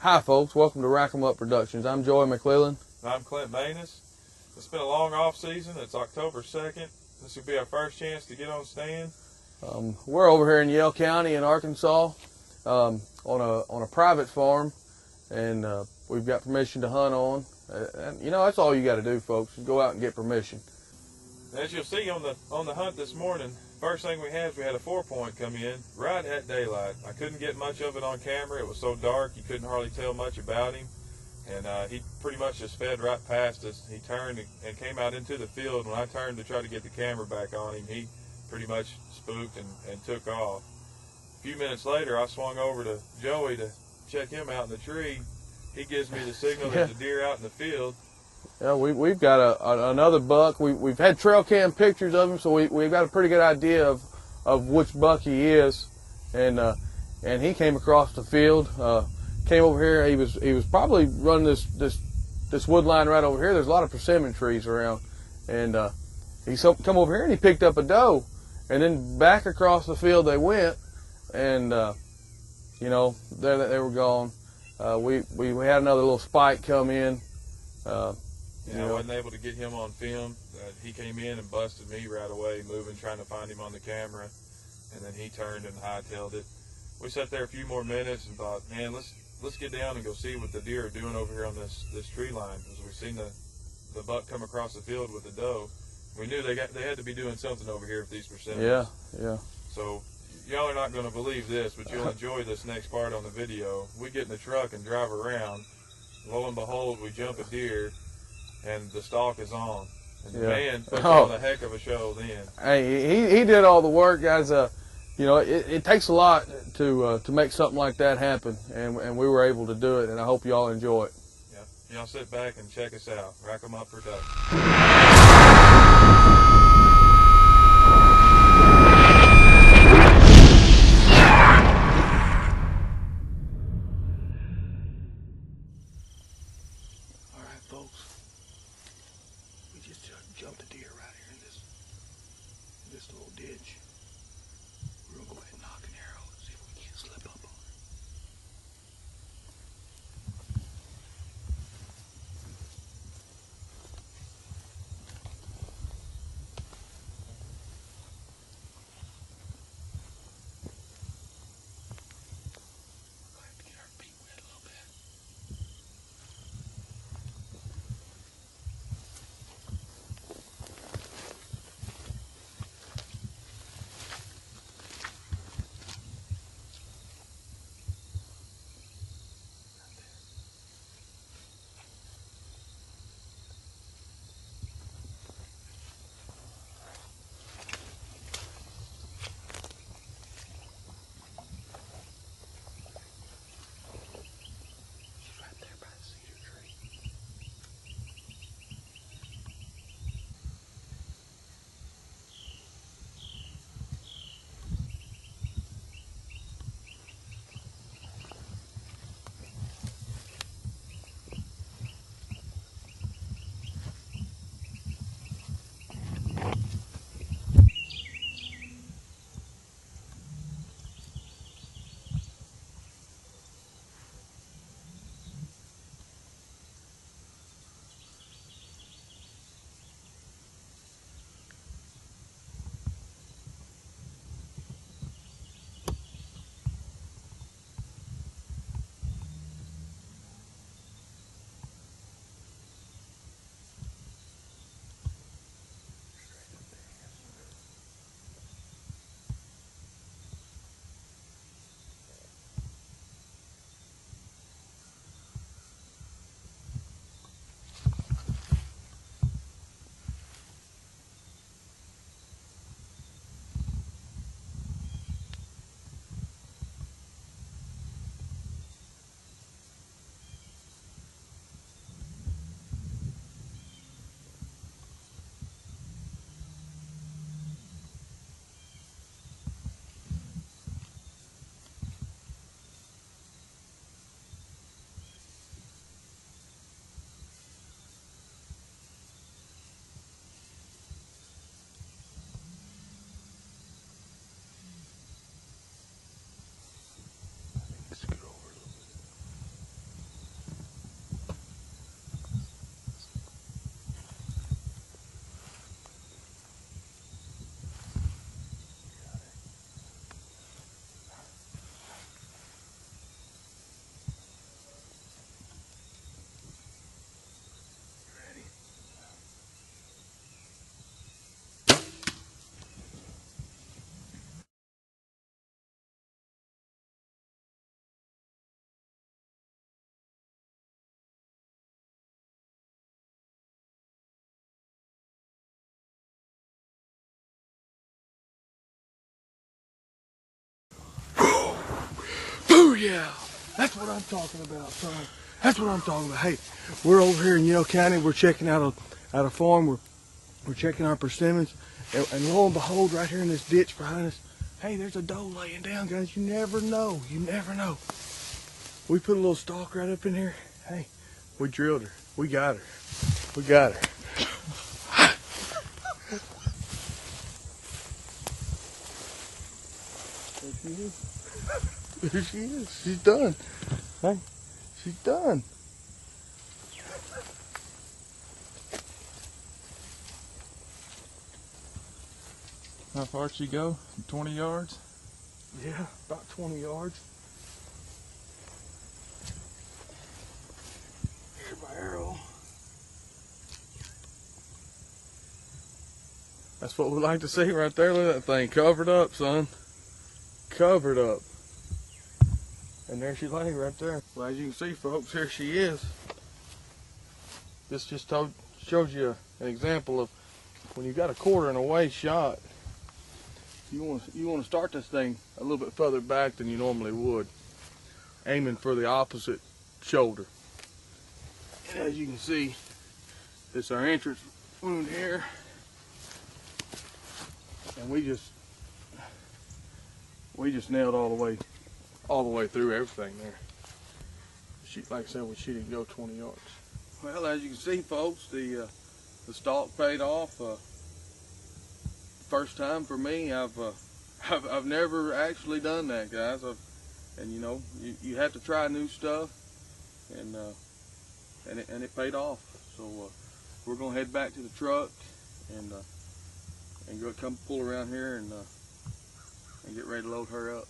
Hi folks, welcome to Rack 'em Up Productions. I'm Joey McClellan. I'm Clint Manus. It's been a long off season. It's October 2nd. This will be our first chance to get on stand. We're over here in Yell County in Arkansas on a private farm, and we've got permission to hunt on. And you know, that's all you got to do, folks. Just go out and get permission. As you'll see on the hunt this morning, first thing we had a 4-point come in right at daylight. I couldn't get much of it on camera. It was so dark you couldn't hardly tell much about him. And he pretty much just fed right past us. He turned and came out into the field. When I turned to try to get the camera back on him, he pretty much spooked and took off. A few minutes later, I swung over to Joey to check him out in the tree. He gives me the signal there's a deer out in the field. Yeah, we've got another buck. We've had trail cam pictures of him, so we've got a pretty good idea of which buck he is. And he came across the field. Came over here. He was probably running this wood line right over here. There's a lot of persimmon trees around, and he come over here and he picked up a doe, and then back across the field they went, and you know, there they were gone. We had another little spike come in. I wasn't able to get him on film. He came in and busted me right away, moving, trying to find him on the camera, and then he turned and hightailed it. We sat there a few more minutes and thought, man, let's get down and go see what the deer are doing over here on this tree line, because we've seen the buck come across the field with the doe. We knew they had to be doing something over here with these persimmons. Yeah. So y'all are not going to believe this, but you'll enjoy this next part on the video. We get in the truck and drive around. Lo and behold, we jump a deer, and the stalk is on. And the man puts on a heck of a show then. Hey, he did all the work, guys. You know, it takes a lot to make something like that happen, and we were able to do it, and I hope y'all enjoy it. Yeah, y'all sit back and check us out. Rack 'em Up Productions. All right, folks. We just jumped a deer right here in this little ditch. We're gonna go ahead and knock an arrow and see if we can't slip up on it. Go ahead and get our feet wet a little bit. yeah, that's what I'm talking about, son. That's what I'm talking about. Hey, we're over here in Yale County. We're checking out a farm. We're checking our persimmons, and lo and behold, right here in this ditch behind us, hey, there's a doe laying down, guys. You never know. You never know. We put a little stalk right up in here. Hey, we drilled her. We got her. We got her. There she is. There she is. She's done. Hey, she's done. How far did she go? 20 yards? Yeah, about 20 yards. Here's my arrow. That's what we like to see right there. Look at that thing covered up, son. Covered up. And there she lay right there. Well, as you can see, folks, here she is. This just shows you an example of when you got a 1/4 and away shot. You want to start this thing a little bit further back than you normally would, aiming for the opposite shoulder. And as you can see, this is our entrance wound here, and we just nailed all the way through everything there. She, like I said, she didn't go 20 yards. Well, as you can see, folks, the stalk paid off. First time for me. I've never actually done that, guys. And you know, you have to try new stuff, and it paid off. So we're gonna head back to the truck and go come pull around here and get ready to load her up.